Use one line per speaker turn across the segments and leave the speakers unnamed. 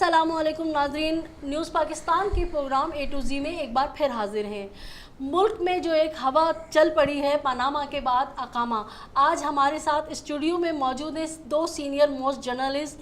अस्सलामुअलैकुम नाज़रीन, न्यूज़ पाकिस्तान के प्रोग्राम ए टू ज़ी में एक बार फिर हाजिर हैं। मुल्क में जो एक हवा चल पड़ी है पनामा के बाद अकामा, आज हमारे साथ स्टूडियो में मौजूद हैं दो सीनियर मोस्ट जर्नलिस्ट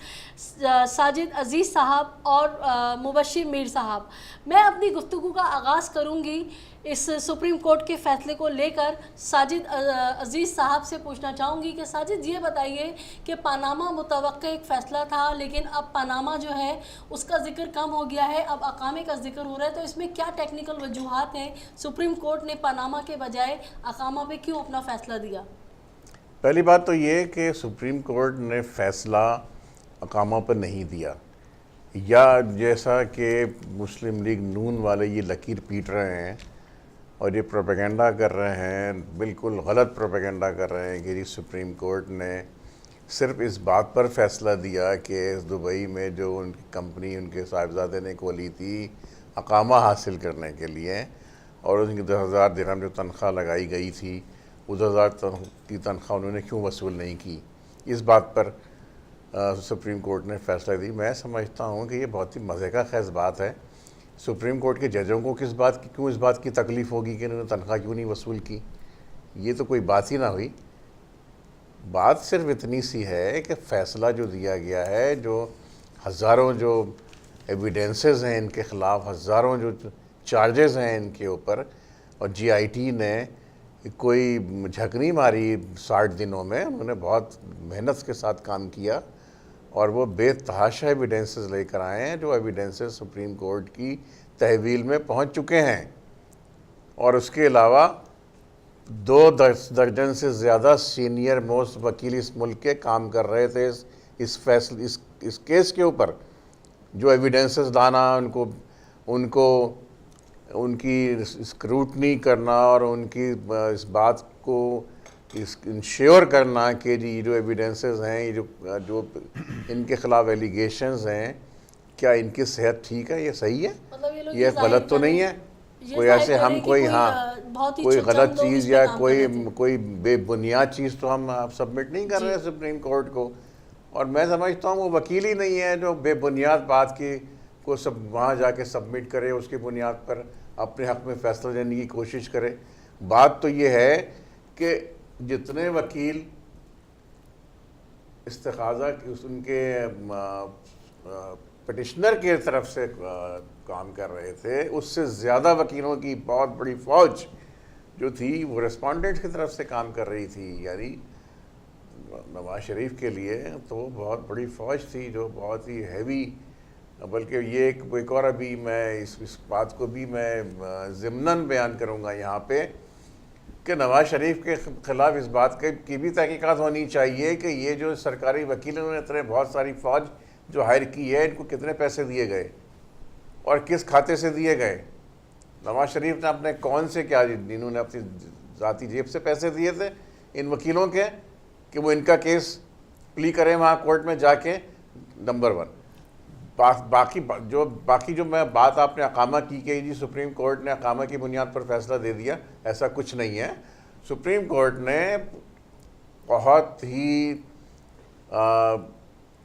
साजिद अज़ीज़ साहब और मुबशिर मीर साहब। मैं अपनी गुफ्तगू का आगाज़ करूँगी इस सुप्रीम कोर्ट के फ़ैसले को लेकर। साजिद अज़ीज़ साहब से पूछना चाहूँगी कि साजिद ये बताइए कि पनामा मुतवक्का एक फ़ैसला था, लेकिन अब पनामा जो है उसका ज़िक्र कम हो गया है, अब अकामे का ज़िक्र हो रहा है, तो इसमें क्या टेक्निकल वजूहात हैं? सुप्रीम कोर्ट ने पनामा के बजाय अकामा पे क्यों अपना फ़ैसला दिया?
पहली बात तो ये कि सुप्रीम कोर्ट ने फ़ैसला अकामा पर नहीं दिया, या जैसा कि मुस्लिम लीग नून वाले ये लकीर पीट रहे हैं और ये प्रोपेगेंडा कर रहे हैं, बिल्कुल गलत प्रोपेगेंडा कर रहे हैं कि जी सुप्रीम कोर्ट ने सिर्फ इस बात पर फ़ैसला दिया कि दुबई में जो उनकी कंपनी उनके साहिबजादे ने खोली थी अकामा हासिल करने के लिए, और उनकी 10,000 दिरहम जो तनख्वाह लगाई गई थी वो 10,000 की तनख्वाह उन्होंने क्यों वसूल नहीं की, इस बात पर सुप्रीम कोर्ट ने फ़ैसला दी। मैं समझता हूँ कि ये बहुत ही मज़े का ख़ैज़ बात है। सुप्रीम कोर्ट के जजों को क्यों इस बात की तकलीफ़ होगी कि उन्होंने तनख्वाह क्यों नहीं वसूल की? ये तो कोई बात ही ना हुई। बात सिर्फ इतनी सी है कि फ़ैसला जो दिया गया है, जो हज़ारों जो एविडेंसेस हैं इनके ख़िलाफ़, हज़ारों जो चार्जेस हैं इनके ऊपर, और जीआईटी ने कोई झक नहीं मारी 60 दिनों में, उन्होंने बहुत मेहनत के साथ काम किया और वो बेतहाशा एविडेंसेस लेकर आए हैं, जो एविडेंसेस सुप्रीम कोर्ट की तहवील में पहुंच चुके हैं। और उसके अलावा 2 दर्जन से ज़्यादा सीनियर मोस्ट वकील इस मुल्क के काम कर रहे थे इस केस के ऊपर। जो एविडेंसेस लाना, उनको उनकी स्क्रूटनी करना और उनकी इस बात को इंश्योर करना कि जी जो एविडेंसेस हैं, ये जो इनके ख़िलाफ़ एलिगेशंस हैं, क्या इनकी सेहत ठीक है, ये सही है,
मतलब
ये गलत तो नहीं है, कोई ऐसे हम कोई कोई गलत चीज़ या कोई बेबुनियाद चीज़ तो हम सबमिट नहीं कर रहे हैं सुप्रीम कोर्ट को। और मैं समझता हूँ वो वकील ही नहीं है जो बेबुनियाद बात को सब वहाँ जाके सबमिट करे, उसकी बुनियाद पर अपने हक़ में फ़ैसला लेने की कोशिश करे। बात तो ये है कि जितने वकील इस्तिखाज़ा उनके पटिशनर के तरफ से काम कर रहे थे, उससे ज़्यादा वकीलों की बहुत बड़ी फ़ौज जो थी वो रेस्पोंडेंट्स की तरफ से काम कर रही थी। यानी नवाज शरीफ के लिए तो बहुत बड़ी फ़ौज थी जो बहुत ही हैवी, बल्कि ये एक और अभी मैं इस बात को भी मैं ज़िम्नन बयान करूँगा यहाँ पे कि नवाज शरीफ के ख़िलाफ़ इस बात की भी तहकीकात होनी चाहिए कि ये जो सरकारी वकील उन्होंने इतने बहुत सारी फ़ौज जो हायर की है, इनको कितने पैसे दिए गए और किस खाते से दिए गए। नवाज शरीफ ने अपने कौन से क्या, इन्होंने अपनी ज़ाती जेब से पैसे दिए थे इन वकीलों के कि वो इनका केस प्ली करें वहाँ कोर्ट में जाके, नंबर 1। बाकी जो मैं बात आपने अकामा की कि जी सुप्रीम कोर्ट ने अकामा की बुनियाद पर फ़ैसला दे दिया, ऐसा कुछ नहीं है। सुप्रीम कोर्ट ने बहुत ही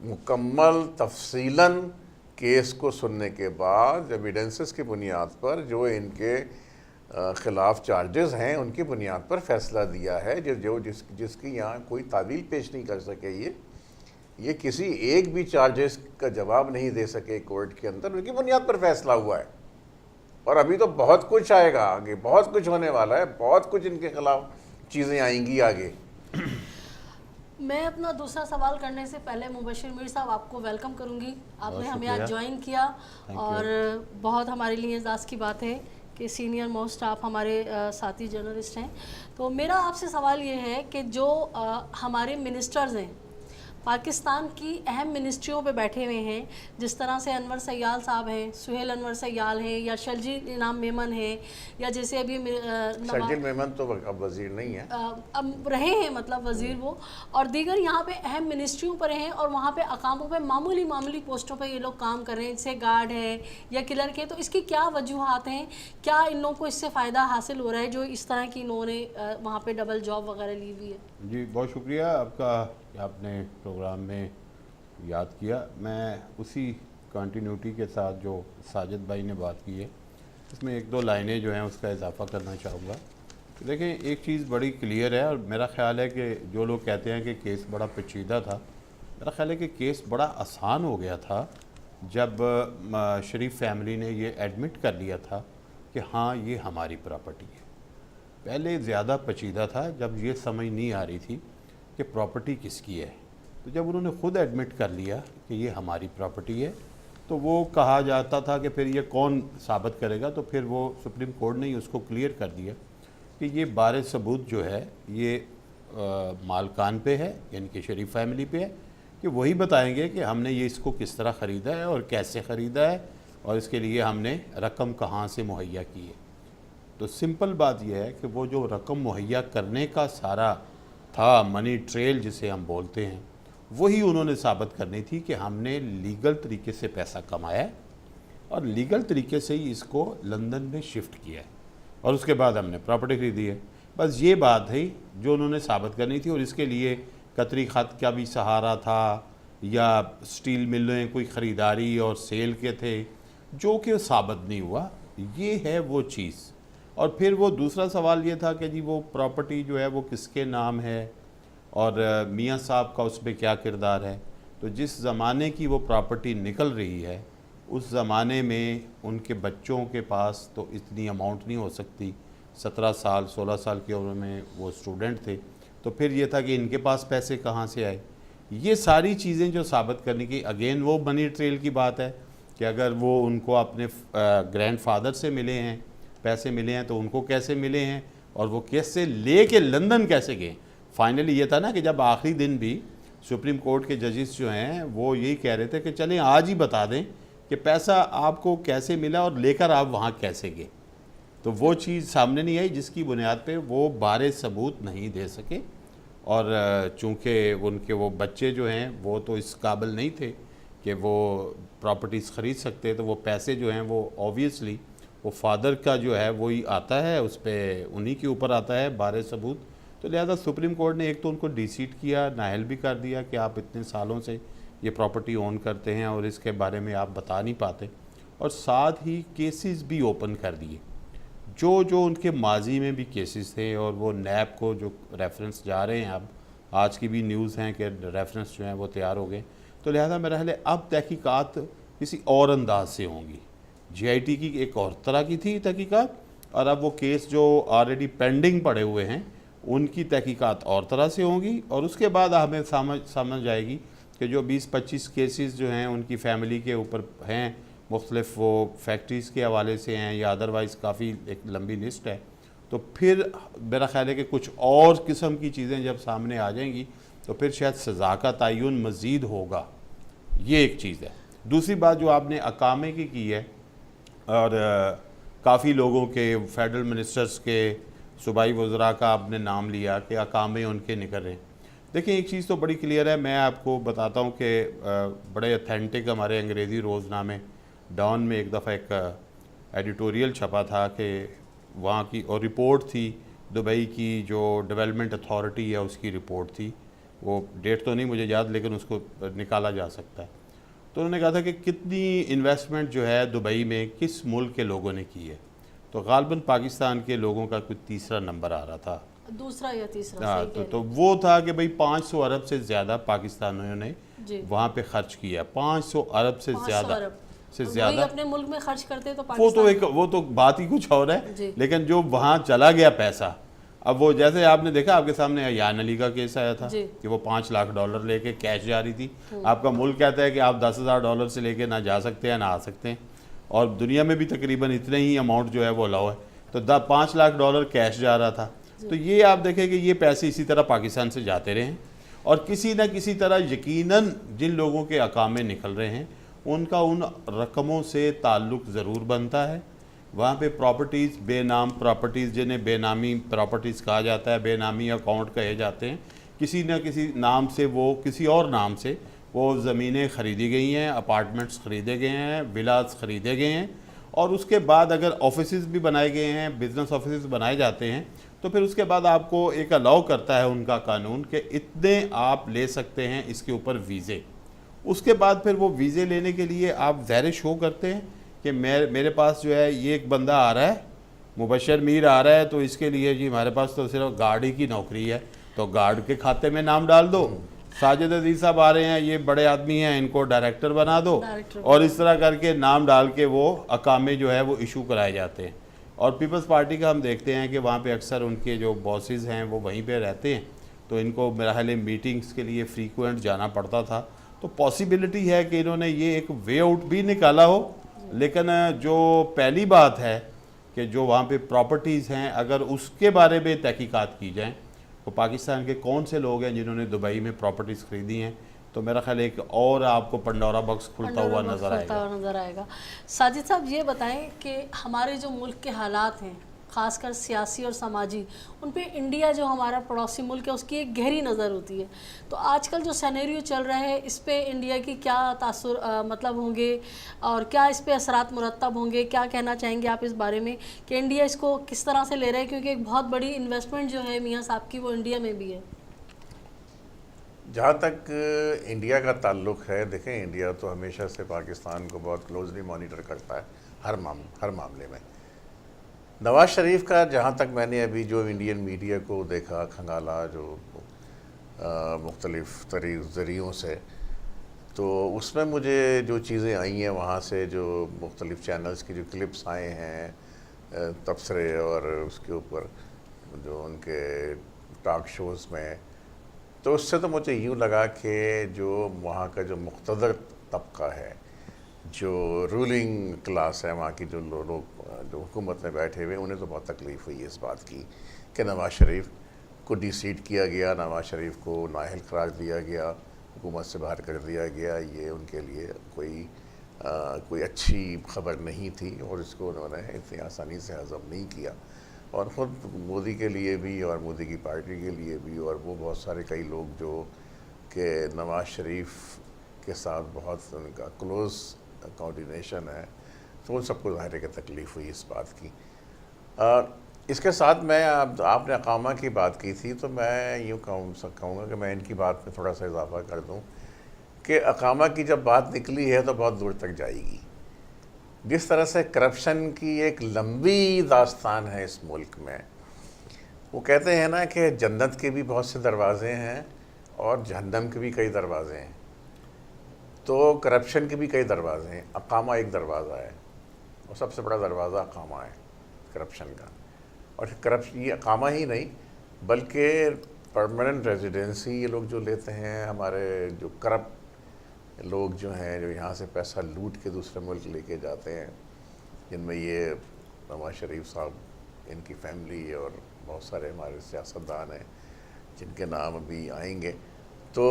मुकम्मल तफसीलन केस को सुनने के बाद एविडेंसेस की बुनियाद पर जो इनके ख़िलाफ़ चार्जेस हैं उनकी बुनियाद पर फ़ैसला दिया है, जिसकी यहाँ कोई तावील पेश नहीं कर सके। ये किसी एक भी चार्जेस का जवाब नहीं दे सके कोर्ट के अंदर, उनकी बुनियाद पर फ़ैसला हुआ है। और अभी तो बहुत कुछ आएगा आगे, बहुत कुछ होने वाला है, बहुत कुछ इनके ख़िलाफ़ चीज़ें आएंगी आगे।
मैं अपना दूसरा सवाल करने से पहले मुबशिर मीर साहब आपको वेलकम करूंगी। आपने हमें आज ज्वाइन किया और बहुत हमारे लिए एजाज़ की बात है कि सीनियर मोस्ट आप हमारे साथी जर्नलिस्ट हैं। तो मेरा आपसे सवाल ये है कि जो हमारे मिनिस्टर्स हैं पाकिस्तान की अहम मिनिस्ट्रियों पे बैठे हुए हैं, जिस तरह से अनवर सयाल साहब हैं, सुहेल अनवर सयाल हैं, या शर्जील इनाम मेमन हैं, या जैसे अभी
शर्जील मेमन तो अब वज़ीर नहीं है,
अब रहे हैं, मतलब वज़ीर वो, और दीगर यहाँ पे अहम मिनिस्ट्रियों पर हैं और वहाँ पे अकामों पे मामूली पोस्टों पे ये लोग काम कर रहे हैं, जैसे गार्ड है या क्लर्क है। तो इसकी क्या वजूहात हैं? क्या इन लोगों को इससे फ़ायदा हासिल हो रहा है जो इस तरह की इन्होंने वहाँ पे डबल जॉब वगैरह ली हुई है?
जी बहुत शुक्रिया आपका कि आपने प्रोग्राम में याद किया। मैं उसी कंटिन्यूटी के साथ जो साजिद भाई ने बात की है, इसमें एक दो लाइनें जो हैं उसका इजाफा करना चाहूँगा। देखें, एक चीज़ बड़ी क्लियर है और मेरा ख्याल है कि जो लोग कहते हैं कि केस बड़ा पेचीदा था, मेरा ख्याल है कि केस बड़ा आसान हो गया था जब शरीफ फैमिली ने ये एडमिट कर लिया था कि हाँ ये हमारी प्रॉपर्टी है। पहले ज़्यादा पेचीदा था जब ये समझ नहीं आ रही थी कि प्रॉपर्टी किसकी है। तो जब उन्होंने ख़ुद एडमिट कर लिया कि ये हमारी प्रॉपर्टी है, तो वो कहा जाता था कि फिर ये कौन साबित करेगा, तो फिर वो सुप्रीम कोर्ट ने ही उसको क्लियर कर दिया कि ये बारे सबूत जो है ये मालकान पे है, यानी कि शरीफ फैमिली पे है, कि वही बताएंगे कि हमने ये इसको किस तरह ख़रीदा है और कैसे ख़रीदा है और इसके लिए हमने रकम कहाँ से मुहैया की है। तो सिंपल बात यह है कि वो जो रकम मुहैया करने का सारा था, मनी ट्रेल जिसे हम बोलते हैं, वही उन्होंने साबित करनी थी कि हमने लीगल तरीके से पैसा कमाया है और लीगल तरीके से ही इसको लंदन में शिफ्ट किया है और उसके बाद हमने प्रॉपर्टी खरीदी है। बस ये बात है जो उन्होंने साबित करनी थी और इसके लिए कतरी ख़त का भी सहारा था या स्टील मिलें कोई ख़रीदारी और सेल के थे, जो कि साबित नहीं हुआ। ये है वो चीज़। और फिर वो दूसरा सवाल ये था कि जी वो प्रॉपर्टी जो है वो किसके नाम है और मियाँ साहब का उस पर क्या किरदार है। तो जिस ज़माने की वो प्रॉपर्टी निकल रही है उस ज़माने में उनके बच्चों के पास तो इतनी अमाउंट नहीं हो सकती। 17 साल 16 साल की उम्र में वो स्टूडेंट थे, तो फिर ये था कि इनके पास पैसे कहाँ से आए। ये सारी चीज़ें जो साबित करने की, अगेन वो मनी ट्रेल की बात है कि अगर वो उनको अपने ग्रैंडफादर से मिले हैं, पैसे मिले हैं, तो उनको कैसे मिले हैं और वो कैसे ले के लंदन कैसे गए। फाइनली ये था ना कि जब आखिरी दिन भी सुप्रीम कोर्ट के जजेस जो हैं वो यही कह रहे थे कि चलें आज ही बता दें कि पैसा आपको कैसे मिला और लेकर आप वहाँ कैसे गए। तो वो चीज़ सामने नहीं आई जिसकी बुनियाद पे वो बारे सबूत नहीं दे सके। और चूँकि उनके वो बच्चे जो हैं वो तो इस काबिल नहीं थे कि वो प्रॉपर्टीज़ ख़रीद सकते, तो वो पैसे जो हैं वो ऑब्वियसली वो फादर का जो है वही आता है, उस पर उन्हीं के ऊपर आता है बारे सबूत। तो लिहाजा सुप्रीम कोर्ट ने एक तो उनको डिसीट किया, नाअहल भी कर दिया कि आप इतने सालों से ये प्रॉपर्टी ओन करते हैं और इसके बारे में आप बता नहीं पाते, और साथ ही केसेस भी ओपन कर दिए जो जो उनके माजी में भी केसेस थे। और वो नैब को जो रेफरेंस जा रहे हैं, अब आज की भी न्यूज़ हैं कि रेफरेंस जो हैं वो तैयार हो गए। तो लिहाजा मेरा ख्याल है अब तहकीकात किसी और अंदाज से होंगी। GIT की एक और तरह की थी तहकीकात, और अब वो केस जो ऑलरेडी पेंडिंग पड़े हुए हैं उनकी तहकीकात और तरह से होंगी। और उसके बाद हमें समझ आएगी कि जो 20-25 केसेस जो हैं उनकी फैमिली के ऊपर हैं, मुख्तलिफ वो फैक्ट्रीज़ के हवाले से हैं या अदरवाइज़ काफ़ी एक लंबी लिस्ट है। तो फिर मेरा ख्याल है कि कुछ और किस्म की चीज़ें जब सामने आ जाएंगी तो फिर शायद सज़ा का तयन मज़ीद होगा। ये एक चीज़ है। दूसरी बात जो आपने अकामे की है, और काफ़ी लोगों के फेडरल मिनिस्टर्स के सूबाई वज़रा का आपने नाम लिया कि अकामे उनके निकल रहे हैं। देखिए, एक चीज़ तो बड़ी क्लियर है, मैं आपको बताता हूँ कि बड़े अथेंटिक हमारे अंग्रेज़ी रोज़नामे डॉन में एक दफ़ा एक एडिटोरियल छपा था कि वहाँ की, और रिपोर्ट थी दुबई की जो डेवलपमेंट अथॉरिटी है उसकी रिपोर्ट थी, वो डेट तो नहीं मुझे याद लेकिन उसको निकाला जा सकता है। तो उन्होंने कहा था कि कितनी इन्वेस्टमेंट जो है दुबई में किस मुल्क के लोगों ने की है, तो गालबन पाकिस्तान के लोगों का कुछ तीसरा नंबर आ रहा था,
दूसरा या तीसरा।
हाँ, तो वो था कि भाई 500 अरब से ज़्यादा पाकिस्तानियों ने वहाँ पे खर्च किया। 500 अरब से ज़्यादा
से ज़्यादा अपने मुल्क में खर्च करते तो
वो तो बात ही कुछ और है। लेकिन जो वहाँ चला गया पैसा, अब वो जैसे आपने देखा आपके सामने यान अली का केस आया था कि वो $5 लाख लेके कैश जा रही थी। आपका मुल्क कहता है कि आप $10,000 से लेके ना जा सकते हैं ना आ सकते हैं, और दुनिया में भी तकरीबन इतने ही अमाउंट जो है वो अलाउ है। तो $5 लाख कैश जा रहा था। तो ये आप देखें कि ये पैसे इसी तरह पाकिस्तान से जाते रहे हैं, और किसी न किसी तरह यकीनन जिन लोगों के अकामे निकल रहे हैं उनका उन रकमों से ताल्लुक़ ज़रूर बनता है। वहाँ पे प्रॉपर्टीज़, बेनाम प्रॉपर्टीज़ जिन्हें बेनामी प्रॉपर्टीज़ कहा जाता है, बेनामी अकाउंट कहे जाते हैं, किसी न किसी नाम से वो किसी और नाम से वो ज़मीनें ख़रीदी गई हैं, अपार्टमेंट्स ख़रीदे गए हैं, विलास ख़रीदे गए हैं, और उसके बाद अगर ऑफिसेज़ भी बनाए गए हैं, बिज़नेस ऑफिसेज़ बनाए जाते हैं, तो फिर उसके बाद आपको एक अलाउ करता है उनका कानून कि इतने आप ले सकते हैं इसके ऊपर वीज़े, उसके बाद फिर वो वीज़े लेने के लिए आप ज़ाहिर शो करते हैं कि मेरे पास जो है ये एक बंदा आ रहा है, मुबशर मीर आ रहा है, तो इसके लिए जी हमारे पास तो सिर्फ गार्ड ही की नौकरी है, तो गार्ड के खाते में नाम डाल दो। साजिद अजीज साहब आ रहे हैं, ये बड़े आदमी हैं, इनको डायरेक्टर बना दो, और इस तरह करके नाम डाल के वो अकामे जो है वो इशू कराए जाते हैं। और पीपल्स पार्टी का हम देखते हैं कि वहाँ पे अक्सर उनके जो बॉसेस हैं वो वहीं पे रहते हैं, तो इनको मेरा ख्याल है मीटिंग्स के लिए फ्रीक्वेंट जाना पड़ता था। तो पॉसिबिलिटी है कि इन्होंने ये एक वे आउट भी निकाला हो, लेकिन जो पहली बात है कि जो वहाँ पे प्रॉपर्टीज़ हैं, अगर उसके बारे में तहकीकात की जाए तो पाकिस्तान के कौन से लोग हैं जिन्होंने दुबई में प्रॉपर्टीज़ खरीदी हैं, तो मेरा ख्याल एक और आपको पंडोरा बॉक्स खुलता हुआ नज़र आएगा।
साजिद साहब ये बताएं कि हमारे जो मुल्क के हालात हैं, ख़ासकर सियासी और समाजी, उन पे इंडिया जो हमारा पड़ोसी मुल्क है उसकी एक गहरी नज़र होती है। तो आजकल जो सिनेरियो चल रहा है इस पे इंडिया की क्या तासुर मतलब होंगे और क्या इस पे असरात मुरतब होंगे, क्या कहना चाहेंगे आप इस बारे में कि इंडिया इसको किस तरह से ले रहा है, क्योंकि एक बहुत बड़ी इन्वेस्टमेंट जो है मियाँ साहब की वो इंडिया में भी है।
जहाँ तक इंडिया का ताल्लुक़ है, देखें इंडिया तो हमेशा से पाकिस्तान को बहुत क्लोजली मॉनिटर करता है हर मामले में। नवाज़ शरीफ का जहाँ तक मैंने अभी जो इंडियन मीडिया को देखा, खंगाला जो मुख्तलिफ़ ज़रियों से, तो उसमें मुझे जो चीज़ें आई हैं वहाँ से, जो मुख्तलिफ़ चैनल्स की जो क्लिप्स आए हैं तबसरे और उसके ऊपर जो उनके टॉक शोज़ में, तो उससे तो मुझे यूँ लगा कि जो वहाँ का जो मुक़्तदर तबका है, जो रूलिंग क्लास है, वहाँ की जो लोग जो हुकूमत में बैठे हुए, उन्हें तो बहुत तकलीफ़ हुई इस बात की कि नवाज़ शरीफ को डिसीट किया गया, नवाज़ शरीफ को नाअहल करार दिया गया, हुकूमत से बाहर कर दिया गया। ये उनके लिए कोई अच्छी खबर नहीं थी और इसको उन्होंने इतनी आसानी से हज़म नहीं किया। और ख़ुद मोदी के लिए भी और मोदी की पार्टी के लिए भी, और वो बहुत सारे कई लोग जो कि नवाज़ शरीफ के साथ बहुत उनका क्लोज़ कोऑर्डिनेशन है, तो उन सबको ज़ाहिर है कि तकलीफ़ हुई इस बात की। इसके साथ मैं आपने अकामा की बात की थी, तो मैं यूँ कहूँगा कि मैं इनकी बात में थोड़ा सा इजाफ़ा कर दूँ कि अकामा की जब बात निकली है तो बहुत दूर तक जाएगी। जिस तरह से करप्शन की एक लंबी दास्तान है इस मुल्क में, वो कहते हैं ना कि जन्नत के भी बहुत से दरवाज़े हैं और जहन्नम के भी कई दरवाज़े हैं, तो करप्शन के भी कई दरवाज़े हैं। अकामा एक दरवाज़ा है और सबसे बड़ा दरवाज़ा अकामा है करप्शन का। और ये अकामा ही नहीं बल्कि परमानेंट रेजिडेंसी ये लोग जो लेते हैं, हमारे जो करप्ट लोग जो हैं, जो यहाँ से पैसा लूट के दूसरे मुल्क लेके जाते हैं, जिनमें ये नवाज़ शरीफ साहब, इनकी फैमिली और बहुत सारे हमारे सियासतदान हैं जिनके नाम अभी आएंगे। तो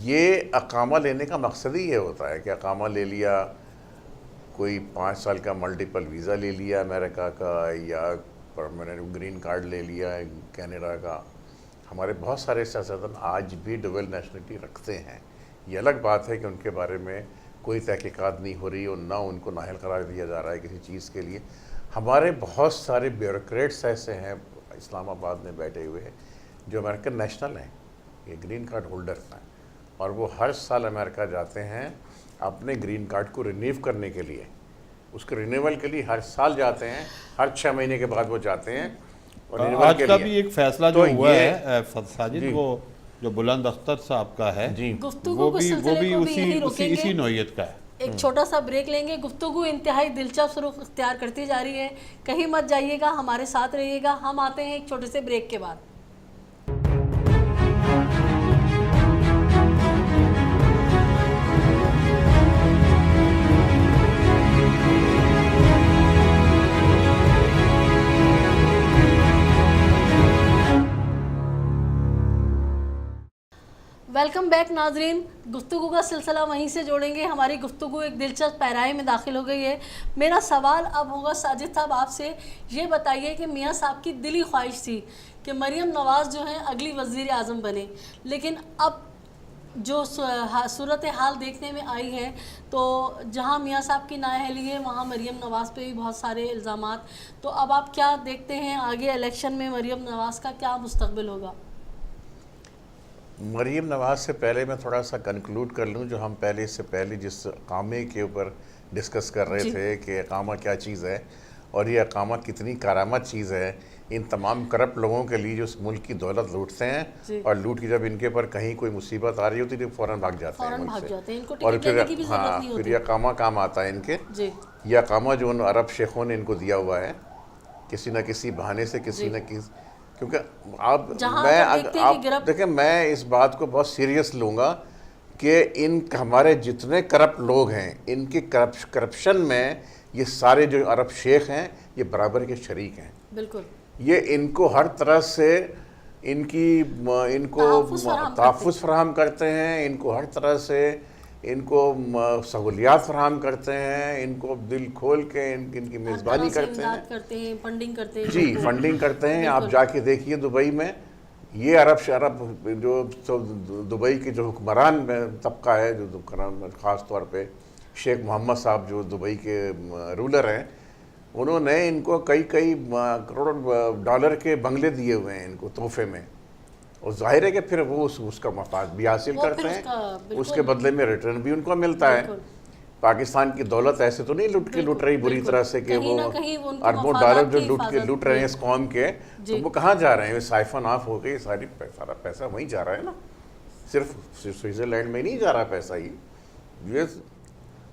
ये अकामा लेने का मकसद ही ये होता है कि अकामा ले लिया, कोई 5 साल का मल्टीपल वीज़ा ले लिया अमेरिका का, या परमानेंट ग्रीन कार्ड ले लिया कनाडा का। हमारे बहुत सारे सियासतदान आज भी डबल नेशनलिटी रखते हैं। ये अलग बात है कि उनके बारे में कोई तहकीकात नहीं हो रही और ना उनको नाअहल करार दिया जा रहा है किसी चीज़ के लिए। हमारे बहुत सारे ब्यूरोक्रेट्स ऐसे हैं इस्लामाबाद में बैठे हुए जो अमेरिकन नेशनल हैं, ये ग्रीन कार्ड होल्डर्स हैं, और वो हर साल अमेरिका जाते हैं अपने ग्रीन कार्ड को रिन्यू करने के लिए। उसके रिन्यूअल के लिए हर साल जाते हैं, हर 6 महीने के बाद वो जाते हैं। और
आज का भी एक फैसला जो हुआ है साजिद, वो जो बुलंद अख्तर साहब का है जी, वो भी उसी नौयत का है।
एक छोटा सा ब्रेक लेंगे। गुफ्तगू इंतहाई दिलचस्प रुख इख्तियार करती जा रही है, कहीं मत जाइएगा, हमारे साथ रहिएगा। हम आते हैं एक छोटे से ब्रेक के बाद। वेलकम बैक नाजरीन। गुफ्तगू का सिलसिला वहीं से जोड़ेंगे। हमारी गुफ्तगू एक दिलचस्प पैराए में दाखिल हो गई है। मेरा सवाल अब होगा साजिद साहब आपसे, ये बताइए कि मियाँ साहब की दिली ख्वाहिश थी कि मरियम नवाज़ जो हैं अगली वज़ीर आज़म बने, लेकिन अब जो सूरत हाल देखने में आई है तो जहाँ मियाँ साहब की नाअहली है वहाँ मरियम नवाज़ पे भी बहुत सारे इल्ज़ामात। तो अब आप क्या देखते हैं आगे इलेक्शन में मरियम नवाज़ का क्या मुस्तकबिल होगा?
मरीम नवाज़ से पहले मैं थोड़ा सा कंक्लूड कर लूँ, जो हम पहले इससे पहले जिस अकामे के ऊपर डिस्कस कर रहे थे कि अकामा क्या चीज़ है और ये अकामा कितनी करामत चीज़ है इन तमाम करप्ट लोगों के लिए जो इस मुल्क की दौलत लूटते हैं, और लूट की जब इनके ऊपर कहीं कोई मुसीबत आ रही होती है तो फ़ौरन भाग जाते हैं मुल्क से,
इनको
और
टिकट लेने की भी
फिर
जरूरत
हाँ
नहीं
फिर
होती।
ये अकामा काम आता है इनके।
जी
यह अकामा जो उन अरब शेखों ने इनको दिया हुआ है किसी न किसी बहाने से, किसी न किसी, क्योंकि आप
जहाँ
मैं
आप देखते हैं कि
आप
गिरफ्त-
देखें, मैं इस बात को बहुत सीरियस लूँगा कि इन हमारे जितने करप्ट लोग हैं इनके करप्शन में ये सारे जो अरब शेख हैं ये बराबर के शरीक हैं।
बिल्कुल,
ये इनको हर तरह से इनको तहफ़्फ़ुज़ फराहम करते हैं, इनको हर तरह से इनको सहूलियात फराहम करते हैं, इनको दिल खोल के इनकी मेज़बानी करते हैं,
करते हैं, फंडिंग करते हैं
जी फंडिंग करते हैं। आप जाके देखिए दुबई में ये अरब जो दुबई के जो हुक्मरान तबका है, जो ख़ास तौर पे शेख मोहम्मद साहब जो दुबई के रूलर हैं, उन्होंने इनको कई करोड़ डॉलर के बंगले दिए हुए हैं इनको तोहफे में, और जाहिर है कि फिर वो उसका मफाद भी हासिल करते हैं, उसके बदले में रिटर्न भी उनको मिलता है। पाकिस्तान की दौलत ऐसे तो नहीं लूट रही बुरी तरह से कि वो अरबों डॉलर जो लूट रहे हैं इस कौम के, तो वो कहाँ जा रहे हैं? साइफन ऑफ हो गई, सारा पैसा वहीं जा रहा है ना, सिर्फ स्विट्ज़रलैंड में नहीं जा रहा पैसा, ये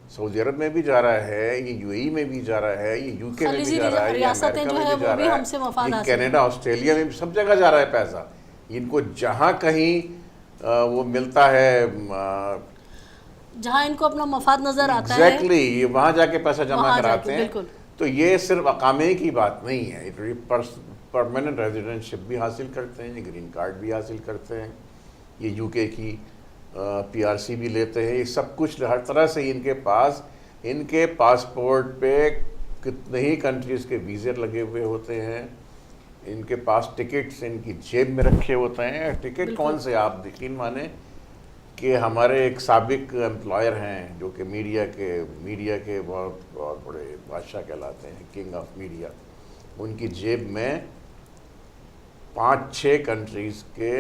सऊदी अरब में भी जा रहा है, ये यूएई में भी जा रहा है, ये यूके में भी जा रहा है, ये अमेरिका में भी जा रहा है, ये कनाडा ऑस्ट्रेलिया में भी सब जगह जा रहा है पैसा। इनको जहाँ कहीं वो मिलता है,
जहाँ इनको अपना मफाद नजर आता है,
एग्जैक्टली ये वहाँ जाके पैसा जमा कराते हैं। तो ये सिर्फ अकामे की बात नहीं है, परमानेंट रेजिडेंटशिप भी हासिल करते हैं, ग्रीन कार्ड भी हासिल करते हैं, ये यूके की पीआरसी भी लेते हैं, ये सब कुछ हर तरह से इनके पास, इनके पासपोर्ट पे कितने ही कंट्रीज़ के वीज़े लगे हुए होते हैं, इनके पास टिकट्स इनकी जेब में रखे होते हैं। टिकट कौन से, आप यकीन माने कि हमारे एक साबिक एम्प्लॉयर हैं जो कि मीडिया के बहुत बहुत बड़े बादशाह कहलाते हैं, किंग ऑफ मीडिया, उनकी जेब में 5-6 कंट्रीज़ के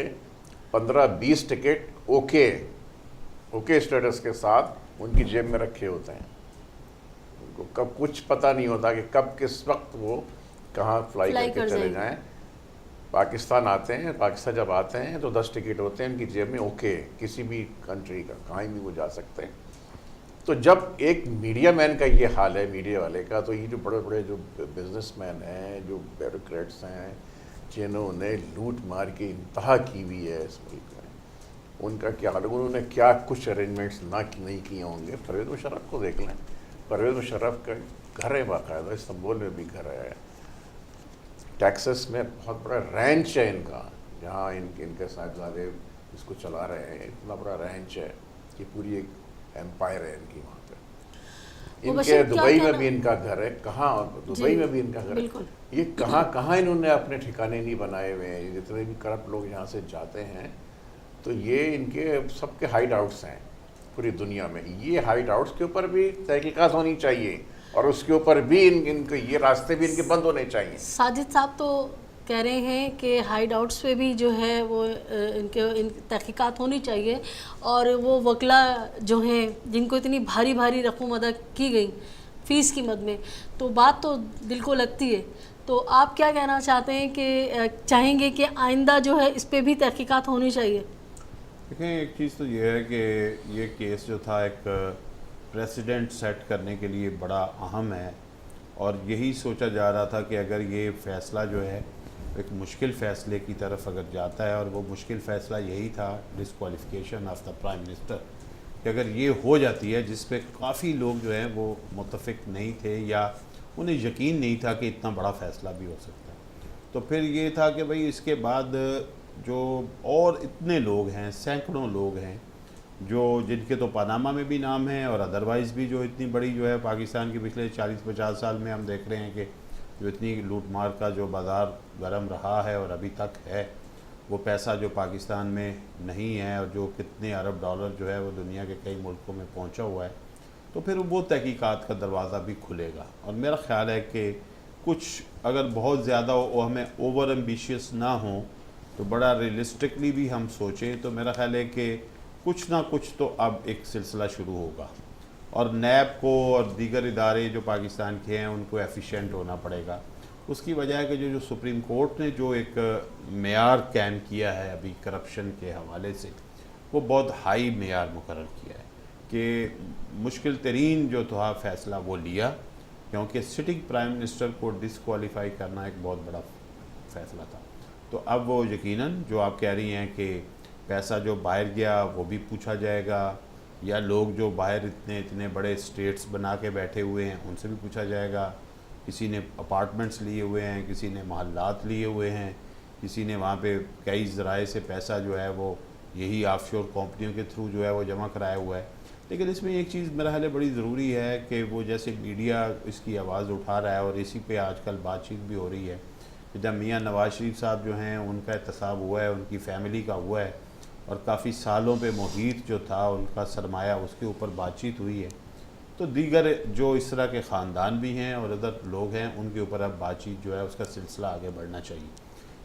15-20 टिकट ओके स्टेटस के साथ उनकी जेब में रखे होते हैं। उनको कब कुछ पता नहीं होता कि कब किस वक्त वो कहाँ फ्लाई करके चले जाएं। पाकिस्तान आते हैं, पाकिस्तान जब आते हैं तो 10 टिकट होते हैं उनकी जेब में, ओके, किसी भी कंट्री का कहीं भी वो जा सकते हैं। तो जब एक मीडिया मैन का ये हाल है, मीडिया वाले का, तो ये जो बड़े बड़े जो बिजनेसमैन हैं, जो ब्यूरोक्रेट्स हैं, जिन्होंने लूट मार के इंतहा की हुई है इस मुल्क में, उनका क्या हाल है? उन्होंने क्या कुछ अरेंजमेंट्स नहीं किए होंगे। परवेज़ मुशर्रफ को देख लें, परवेज़ मुशर्रफ का घर है बाकायदा, इस्तांबुल में भी घर है, टेक्सास में बहुत बड़ा रैंच है इनका, जहाँ इनके साहबजादे इसको चला रहे हैं, इतना बड़ा रैंच है कि पूरी एक एम्पायर है इनकी वहाँ पे। इनके दुबई में भी इनका घर है, कहाँ दुबई में भी इनका घर है, ये कहाँ इन्होंने अपने ठिकाने नहीं बनाए हुए हैं। जितने भी करप्ट लोग यहाँ से जाते हैं तो ये इनके सबके हाइड आउट्स हैं पूरी दुनिया में। ये हाइड आउट्स के ऊपर भी तहकीकात होनी चाहिए और उसके ऊपर भी इनके ये रास्ते भी इनके बंद होने चाहिए।
साजिद साहब तो कह रहे हैं कि हाइड आउट्स पे भी जो है वो इन तहकीकात होनी चाहिए, और वो वकला जो हैं जिनको इतनी भारी भारी रकम अदा की गई फ़ीस की मद में, तो बात तो दिल को लगती है। तो आप क्या कहना चाहते हैं कि चाहेंगे कि आइंदा जो है इस पर भी तहकीकात होनी चाहिए?
देखें, एक चीज़ तो ये है कि ये केस जो था एक प्रेसिडेंट सेट करने के लिए बड़ा अहम है, और यही सोचा जा रहा था कि अगर ये फ़ैसला जो है एक मुश्किल फ़ैसले की तरफ अगर जाता है, और वो मुश्किल फ़ैसला यही था disqualification of the prime minister, कि अगर ये हो जाती है, जिस पे काफ़ी लोग जो हैं वो मुत्तफिक नहीं थे या उन्हें यकीन नहीं था कि इतना बड़ा फ़ैसला भी हो सकता है, तो फिर ये था कि भाई इसके बाद जो और इतने लोग हैं, सैकड़ों लोग हैं जो जिनके तो पनामा में भी नाम है, और अदरवाइज़ भी जो इतनी बड़ी जो है पाकिस्तान के पिछले 40-50 साल में हम देख रहे हैं कि जो इतनी लूट मार का जो बाज़ार गर्म रहा है और अभी तक है, वो पैसा जो पाकिस्तान में नहीं है, और जो कितने अरब डॉलर जो है वो दुनिया के कई मुल्कों में पहुंचा हुआ है, तो फिर वो तहकीकात का दरवाज़ा भी खुलेगा। और मेरा ख़्याल है कि कुछ अगर बहुत ज़्यादा हमें ओवर एम्बिशियस ना हो, तो बड़ा रियलिस्टिकली भी हम सोचें तो मेरा ख्याल है कि कुछ ना कुछ तो अब एक सिलसिला शुरू होगा, और नैब को और दीगर इदारे जो पाकिस्तान के हैं उनको एफिशिएंट होना पड़ेगा। उसकी वजह है कि जो सुप्रीम कोर्ट ने जो एक मेयार कायम किया है अभी करप्शन के हवाले से, वो बहुत हाई मेयार मुकर्रर किया है कि मुश्किल तरीन जो था फ़ैसला वो लिया, क्योंकि सिटिंग प्राइम मिनिस्टर को डिसक्वालीफाई करना एक बहुत बड़ा फ़ैसला था। तो अब वो यकीनन जो आप कह रही हैं कि पैसा जो बाहर गया वो भी पूछा जाएगा, या लोग जो बाहर इतने बड़े स्टेट्स बना के बैठे हुए हैं उनसे भी पूछा जाएगा। किसी ने अपार्टमेंट्स लिए हुए हैं, किसी ने महल्लात लिए हुए हैं, किसी ने वहाँ पे कई ज़राए से पैसा जो है वो यही ऑफशोर कंपनियों के थ्रू जो है वो जमा कराया हुआ है। लेकिन इसमें एक चीज़ मेरा ख्याल है बड़ी ज़रूरी है कि वो जैसे मीडिया इसकी आवाज़ उठा रहा है और इसी पे आजकल बातचीत भी हो रही है कि जब मियाँ नवाज शरीफ साहब जो हैं उनका एहतसाब हुआ है, उनकी फ़ैमिली का हुआ है, और काफ़ी सालों पे मुहीत जो था उनका सरमाया उसके ऊपर बातचीत हुई है, तो दीगर जो इस तरह के ख़ानदान भी हैं और अदर लोग हैं उनके ऊपर अब बातचीत जो है उसका सिलसिला आगे बढ़ना चाहिए।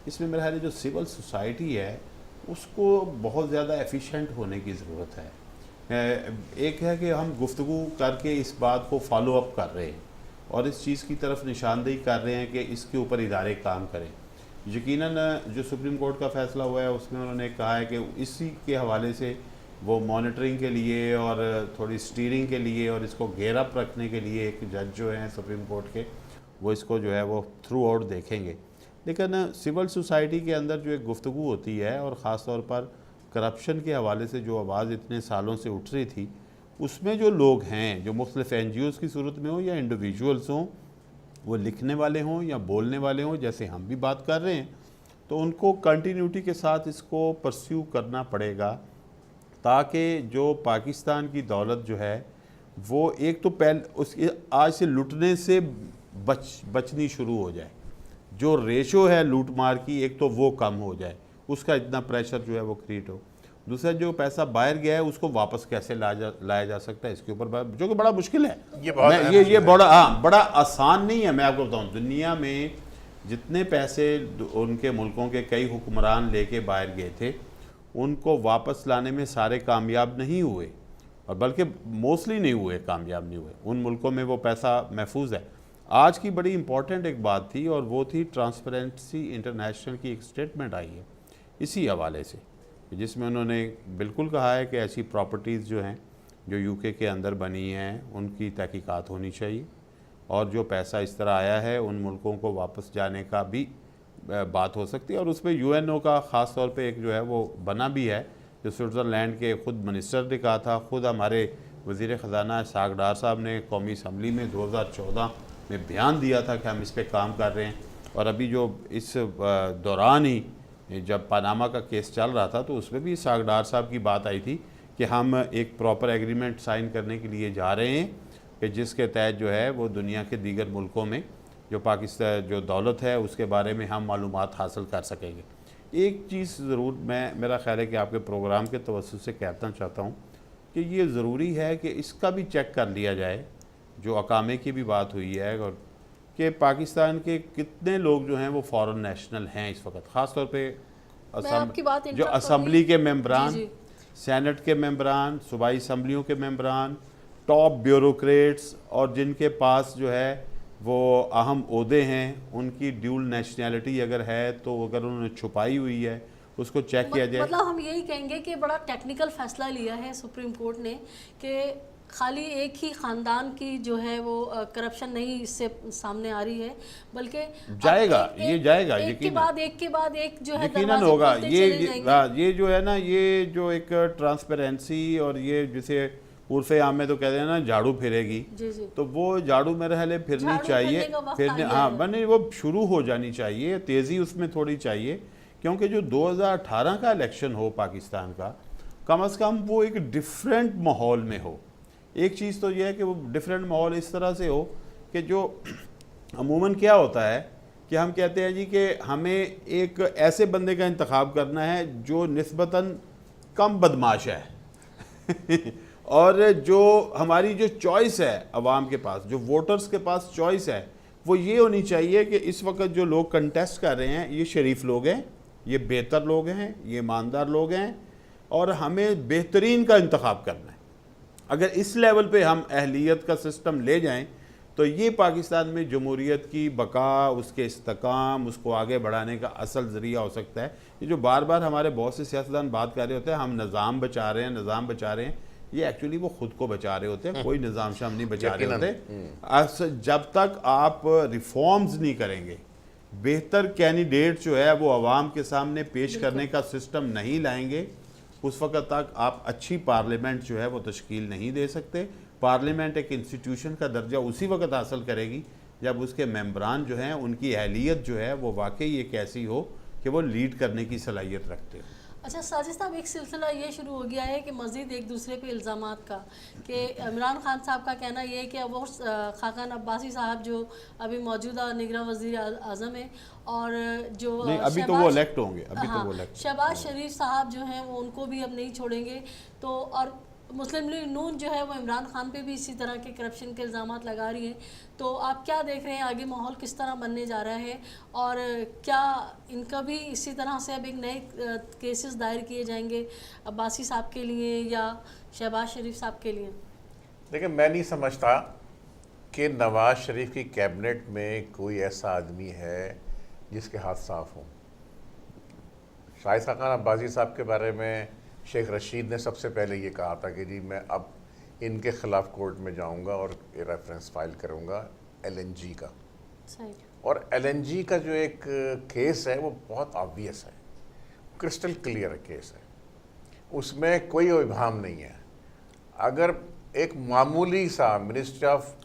इसमें मेरा ख्याल है जो सिविल सोसाइटी है उसको बहुत ज़्यादा एफिशिएंट होने की ज़रूरत है। एक है कि हम गुफ्तगू करके इस बात को फॉलो अप कर रहे हैं और इस चीज़ की तरफ निशानदेही कर रहे हैं कि इसके ऊपर इदारे काम करें। यकीनन जो सुप्रीम कोर्ट का फ़ैसला हुआ है उसमें उन्होंने कहा है कि इसी के हवाले से वो मॉनिटरिंग के लिए और थोड़ी स्टीयरिंग के लिए और इसको घेर अप रखने के लिए एक जज जो हैं सुप्रीम कोर्ट के वो इसको जो है वो थ्रू आउट देखेंगे। लेकिन सिविल सोसाइटी के अंदर जो एक गुफ्तगू होती है और ख़ास तौर पर करप्शन के हवाले से जो आवाज़ इतने सालों से उठ रही थी, उसमें जो लोग हैं जो मुख्तलिफ NGOs की सूरत में हो या इंडिविजुअल्स हों, वो लिखने वाले हों या बोलने वाले हों, जैसे हम भी बात कर रहे हैं, तो उनको कंटिन्यूटी के साथ इसको परस्यू करना पड़ेगा ताकि जो पाकिस्तान की दौलत जो है वो एक तो पहले उसके आज से लुटने से बचनी शुरू हो जाए, जो रेशो है लूट मार की एक तो वो कम हो जाए, उसका इतना प्रेशर जो है वो क्रिएट हो। दूसरा जो पैसा बाहर गया है उसको वापस कैसे लाया जा सकता है इसके ऊपर, जो कि बड़ा मुश्किल है। ये बड़ा आसान नहीं है। मैं आपको बताऊं दुनिया में जितने पैसे उनके मुल्कों के कई हुक्मरान लेके बाहर गए थे उनको वापस लाने में सारे कामयाब नहीं हुए, और बल्कि मोस्टली नहीं हुए, कामयाब नहीं हुए। उन मुल्कों में वो पैसा महफूज है। आज की बड़ी इंपॉर्टेंट एक बात थी और वो थी ट्रांसपेरेंसी इंटरनेशनल की एक स्टेटमेंट आई है इसी हवाले से, जिसमें उन्होंने बिल्कुल कहा है कि ऐसी प्रॉपर्टीज़ जो हैं जो UK के अंदर बनी हैं उनकी तहकीकात होनी चाहिए, और जो पैसा इस तरह आया है उन मुल्कों को वापस जाने का भी बात हो सकती है। और उसमें UNO का ख़ास तौर पे एक जो है वो बना भी है, जो स्विट्ज़रलैंड के ख़ुद मिनिस्टर ने कहा था, ख़ुद हमारे वज़ीर ख़जाना इसहाक़ डार साहब ने कौमी असम्बली में 2014 में बयान दिया था कि हम इस पर काम कर रहे हैं। और अभी जो इस दौरान ही जब पनामा का केस चल रहा था तो उसमें भी इसहाक़ डार साहब की बात आई थी कि हम एक प्रॉपर एग्रीमेंट साइन करने के लिए जा रहे हैं कि जिसके तहत जो है वो दुनिया के दीगर मुल्कों में जो पाकिस्तान जो दौलत है उसके बारे में हम मालूमात हासिल कर सकेंगे। एक चीज़ ज़रूर मेरा ख्याल है कि आपके प्रोग्राम के तवज्जुह से कहना चाहता हूँ कि ये ज़रूरी है कि इसका भी चेक कर लिया जाए, जो अकामे की भी बात हुई है, और कि पाकिस्तान के कितने लोग जो हैं वो फॉरेन नेशनल हैं इस वक्त, ख़ास तौर पे जो असम्बली के मेंबरान, सेनेट के मेंबरान, सूबाई असम्बलियों के मेंबरान, टॉप ब्यूरोक्रेट्स, और जिनके पास जो है वो अहम ओहदे हैं, उनकी ड्यूल नेशनैलिटी अगर है तो अगर उन्होंने छुपाई हुई है उसको चेक किया जाए।
मतलब हम यही कहेंगे कि बड़ा टेक्निकल फैसला लिया है सुप्रीम कोर्ट ने कि खाली एक ही ख़ानदान की जो है वो करप्शन नहीं इससे सामने आ रही है, बल्कि
जाएगा
एक के बाद एक जो है
यकीनन होगा। ये जो है ना, ये जो एक ट्रांसपेरेंसी और ये जिसे उर्फ़े आम में तो कहते हैं ना झाड़ू फिरेगी, तो वो झाड़ू मेरे ख्याल फिरनी चाहिए, मैंने वो शुरू हो जानी चाहिए, तेज़ी उसमें थोड़ी चाहिए, क्योंकि जो 2018 का इलेक्शन हो पाकिस्तान का, कम से कम वो एक डिफरेंट माहौल में हो। एक चीज़ तो यह है कि वो डिफरेंट माहौल इस तरह से हो कि जो अमूमन क्या होता है कि हम कहते हैं जी कि हमें एक ऐसे बंदे का इंतखाब करना है जो निस्बतन कम बदमाश है और जो हमारी जो चॉइस है अवाम के पास, जो वोटर्स के पास चॉइस है, वो ये होनी चाहिए कि इस वक्त जो लोग कंटेस्ट कर रहे हैं ये शरीफ लोग हैं, ये बेहतर लोग हैं, ये ईमानदार लोग हैं और हमें बेहतरीन का इंतखाब करना है। अगर इस लेवल पे हम अहलियत का सिस्टम ले जाएं तो ये पाकिस्तान में जमहूरियत की बका, उसके इस्तेकाम, उसको आगे बढ़ाने का असल ज़रिया हो सकता है। ये जो बार बार हमारे बहुत से सियासतदान बात कर रहे होते हैं, हम निज़ाम बचा रहे हैं, निज़ाम बचा रहे हैं, ये एक्चुअली वो खुद को बचा रहे होते हैं, कोई निज़ाम शाम नहीं बचा रहे होते। जब तक आप रिफॉर्म्स नहीं करेंगे, बेहतर कैंडिडेट जो है वो आवाम के सामने पेश करने का सिस्टम नहीं लाएंगे, उस वक्त तक आप अच्छी पार्लियामेंट जो है वो तश्कील नहीं दे सकते। पार्लियामेंट एक इंस्टीट्यूशन का दर्जा उसी वक्त हासिल करेगी जब उसके मेंबरान जो हैं उनकी अहलियत जो है वो वाकई एक ऐसी हो कि वो लीड करने की सलाहियत रखते हो।
अच्छा साजिद साहब, एक सिलसिला ये शुरू हो गया है कि मज़ीद एक दूसरे पे इल्ज़ामात का, कि इमरान खान साहब का कहना ये है कि अब वो खाकान अब्बासी साहब जो अभी मौजूदा निगरां वज़ीर आज़म है और जो
नहीं, अभी तो वो इलेक्ट होंगे, अभी तो वो इलेक्ट
शहबाज शरीफ साहब जो हैं वो उनको भी अब नहीं छोड़ेंगे। तो और मुस्लिम लीग नून जो है वो इमरान खान पे भी इसी तरह के करप्शन के इल्ज़ामात लगा रही हैं। तो आप क्या देख रहे हैं, आगे माहौल किस तरह बनने जा रहा है और क्या इनका भी इसी तरह से अब एक नए केसेस दायर किए जाएंगे अब्बासी साहब के लिए या शहबाज शरीफ साहब के लिए?
देखिए, मैं नहीं समझता कि नवाज़ शरीफ की कैबिनेट में कोई ऐसा आदमी है जिसके हाथ साफ हों। शाहिद खाकान अब्बासी साहब के बारे में शेख रशीद ने सबसे पहले ये कहा था कि जी मैं अब इनके ख़िलाफ़ कोर्ट में जाऊंगा और रेफरेंस फाइल करूंगा LNG का।
सही।
और LNG का जो एक केस है वो बहुत ऑब्वियस है, क्रिस्टल क्लियर केस है, उसमें कोई इबहम नहीं है। अगर एक मामूली सा ministry of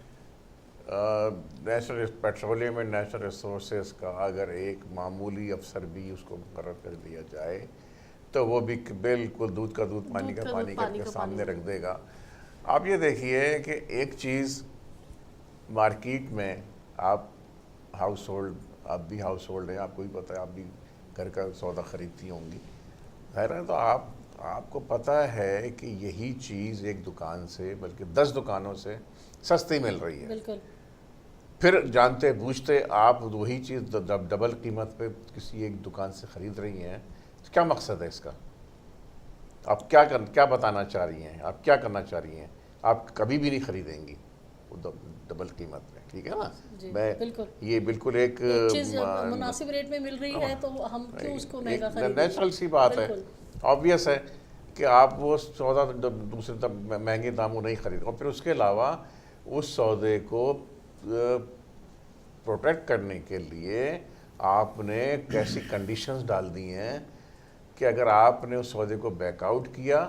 national petroleum and national resources का अगर एक मामूली अफसर भी उसको मुकर्रर कर दिया जाए तो वो भी बिल्कुल दूध का दूध पानी का पानी करके सामने रख देगा। आप ये देखिए कि एक चीज़ मार्केट में, आप हाउस होल्ड, आप भी हाउस होल्ड हैं, आपको भी पता है, आप भी घर का सौदा ख़रीदती होंगी, खैर है, तो आपको पता है कि यही चीज़ एक दुकान से बल्कि 10 दुकानों से सस्ती मिल रही है।
बिल्कुल।
फिर जानते बूझते आप वही चीज़ डबल कीमत पे किसी एक दुकान से ख़रीद रही हैं। तो क्या मकसद है इसका? आप क्या बताना चाह रही हैं? आप क्या करना चाह रही हैं? आप कभी भी नहीं खरीदेंगी वो डबल कीमत में, ठीक है ना? मैं ये बिल्कुल एक
चीज़ मुनासिब रेट में मिल रही है तो हम क्यों उसको महंगा खरीदें?
नेचुरल सी बात है, ऑब्वियस है कि आप वो सौदा दूसरे महंगे दामों नहीं खरीद, और फिर उसके अलावा उस सौदे को प्रोटेक्ट करने के लिए आपने कैसी कंडीशंस डाल दी हैं कि अगर आपने उस सौदे को बैकआउट किया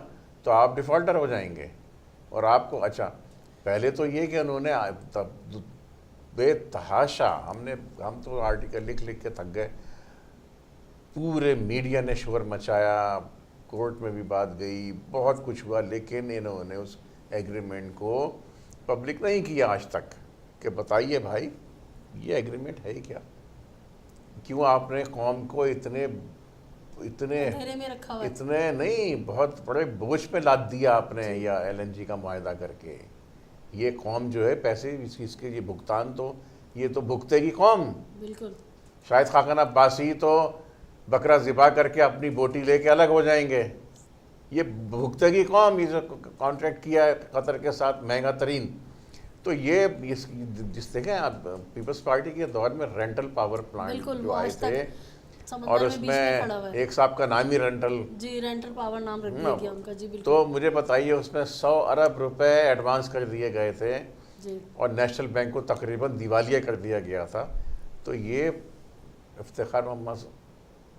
तो आप डिफ़ॉल्टर हो जाएंगे। और आपको, अच्छा पहले तो ये कि उन्होंने बेतहाशा, हम तो आर्टिकल लिख लिख के थक गए, पूरे मीडिया ने शोर मचाया, कोर्ट में भी बात गई, बहुत कुछ हुआ, लेकिन इन्होंने उस एग्रीमेंट को पब्लिक नहीं किया आज तक कि बताइए भाई ये एग्रीमेंट है क्या, क्यों आपने कौम को इतने
में रखा हुआ,
इतने नहीं, बहुत बड़े बोझ पे लाद दिया आपने, या LNG का मुआहदा करके। ये कौम जो है पैसे इसके ये भुगतान तो ये तो भुगतेगी कौम।
बिल्कुल।
शाहिद खाकान अब्बासी तो बकरा ज़िबा करके अपनी बोटी लेके अलग हो जाएंगे, ये भुगतेगी कौम। ये जो कॉन्ट्रैक्ट किया है कतर के साथ महंगा तरीन, तो ये जिस देखें आप पीपल्स पार्टी के दौर में रेंटल पावर प्लांट जो आए थे, और उसमें एक साहब का नाम ही रेंटल
पावर नाम रख दिया गया उनका। जी बिल्कुल।
तो मुझे बताइए उसमें 100 अरब रुपए एडवांस कर दिए गए थे
जी, और
नेशनल बैंक को तकरीबन दिवालिया कर दिया गया था। तो ये इफ्तिखार मोहम्मद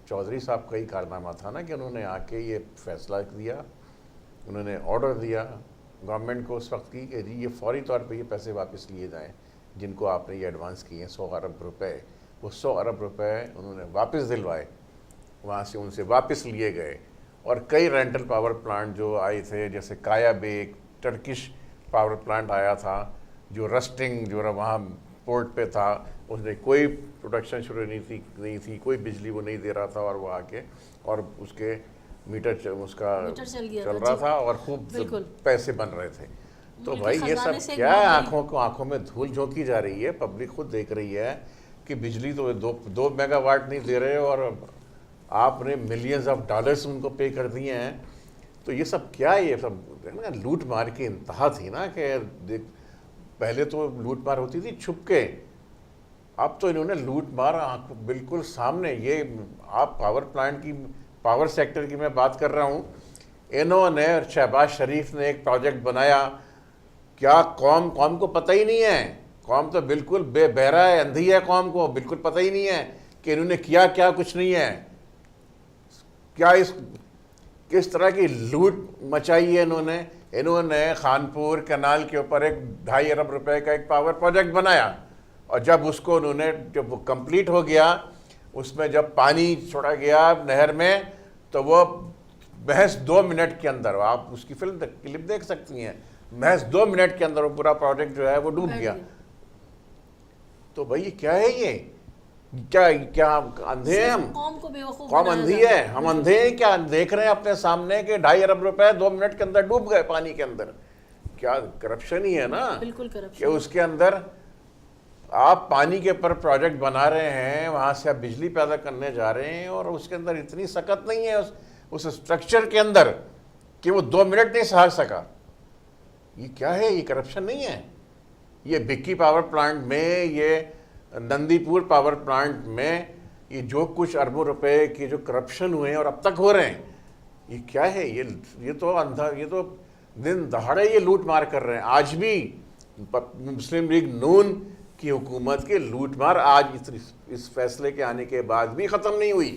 चौधरी साहब का ही कारनामा था ना कि उन्होंने आके ये फैसला दिया, उन्होंने ऑर्डर दिया गवर्नमेंट को उस वक्त की कि जी ये फौरी तौर पे ये पैसे वापस लिए जाएं जिनको आपने ये एडवांस किए हैं 100 अरब रुपए। वो 100 अरब रुपए उन्होंने वापस दिलवाए, वहाँ से उनसे वापस लिए गए। और कई रेंटल पावर प्लांट जो आए थे, जैसे काया बेक टर्किश पावर प्लांट आया था जो रस्टिंग जो वहाँ पोर्ट पे था, उसने कोई प्रोडक्शन शुरू नहीं थी, कोई बिजली वो नहीं दे रहा था, और वो आके और उसके मीटर चल रहा था और खूब पैसे बन रहे थे। तो भाई ये सब क्या है? आंखों में धूल झोंकी जा रही है, पब्लिक खुद देख रही है कि बिजली तो 2 मेगावाट नहीं दे रहे और आपने मिलियंस ऑफ डॉलर्स उनको पे कर दिए हैं। तो ये सब क्या है, ये सब ना लूट मार की इंतहा थी ना कि पहले तो लूट मार होती थी छुप के, अब तो इन्होंने लूट मार बिल्कुल सामने। ये आप पावर प्लांट की, पावर सेक्टर की मैं बात कर रहा हूँ, इन्होंने शहबाज शरीफ ने एक प्रोजेक्ट बनाया, क्या कौम को पता ही नहीं है, कौम तो बिल्कुल बहरा है, अंधी है, कौम को बिल्कुल पता ही नहीं है कि इन्होंने किया क्या कुछ नहीं है। क्या किस तरह की लूट मचाई है इन्होंने खानपुर कैनाल के ऊपर एक 2.5 अरब रुपए का एक पावर प्रोजेक्ट बनाया, और जब उसको जब वो कंप्लीट हो गया, उसमें जब पानी छोड़ा गया नहर में, तो वो महज 2 मिनट के अंदर, आप उसकी क्लिप देख सकती हैं, महज 2 मिनट के अंदर वो पूरा प्रोजेक्ट जो है वो डूब गया। तो भाई क्या है ये, क्या अंधे हैं हम? कौम अंधी है, हम अंधे हैं क्या? देख रहे हैं अपने सामने कि 2.5 अरब रुपए 2 मिनट के अंदर डूब गए पानी के अंदर। क्या करप्शन ही है ना,
बिल्कुल करप्शन।
कि उसके अंदर आप पानी के ऊपर प्रोजेक्ट बना रहे हैं, वहां से आप बिजली पैदा करने जा रहे हैं, और उसके अंदर इतनी सकत नहीं है उस स्ट्रक्चर के अंदर कि वो 2 मिनट नहीं सहार सका। ये क्या है, ये करप्शन नहीं है? ये बिक्की पावर प्लांट में, ये नंदीपुर पावर प्लांट में, ये जो कुछ अरबों रुपए के जो करप्शन हुए हैं और अब तक हो रहे हैं, ये क्या है? ये तो अंधा, ये तो दिन दहाड़े ये लूट मार कर रहे हैं। आज भी मुस्लिम लीग नून की हुकूमत की लूट मार आज इस फैसले के आने के बाद भी ख़त्म नहीं हुई।